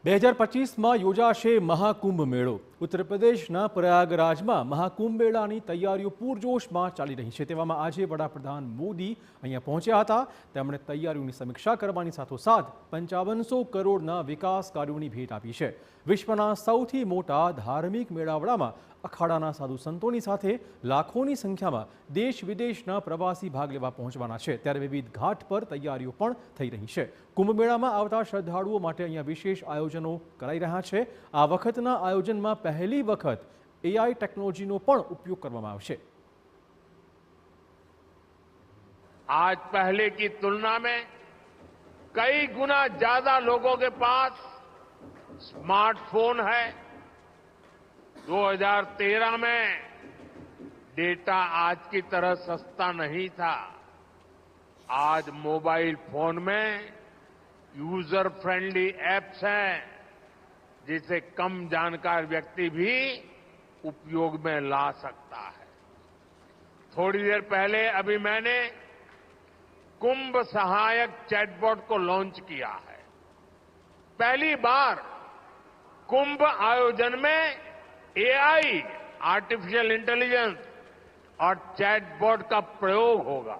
2025માં યોજાશે મહાકુંભ મેળો। ઉત્તર પ્રદેશના પ્રયાગરાજમાં મહાકુંભ મેળાની તૈયારીઓ પૂરજોશમાં ચાલી રહી છે। તેવામાં આજે વડાપ્રધાન મોદી અહીંયા પહોંચ્યા હતા। તેમણે તૈયારીઓની સમીક્ષા કરવાની સાથોસાથ 5500 કરોડના વિકાસ કાર્યોની ભેટ આપી છે। વિશ્વના સૌથી મોટા ધાર્મિક મેળાવડામાં અખાડાના સાધુ સંતોની સાથે લાખોની સંખ્યામાં દેશ વિદેશના પ્રવાસી ભાગ લેવા પહોંચવાના છે। ત્યારે વિવિધ ઘાટ પર તૈયારીઓ પણ થઈ રહી છે। કુંભ મેળામાં આવતા શ્રદ્ધાળુઓ માટે અહીંયા વિશેષ આયોજનો કરાઈ રહ્યા છે। આ વખતના આયોજનમાં पहली वक्त एआई टेक्नोलॉजी पण उपयोग करवामां आवशे। आज पहले की तुलना में कई गुना ज्यादा लोगों के पास स्मार्टफोन है। 2013 में डेटा आज की तरह सस्ता नहीं था। आज मोबाइल फोन में यूजर फ्रेंडली एप्स हैं जिसे कम जानकार व्यक्ति भी उपयोग में ला सकता है। थोड़ी देर पहले अभी मैंने कुंभ सहायक चैटबॉट को लॉन्च किया है। पहली बार कुंभ आयोजन में एआई, आर्टिफिशियल इंटेलिजेंस और चैटबॉट का प्रयोग होगा।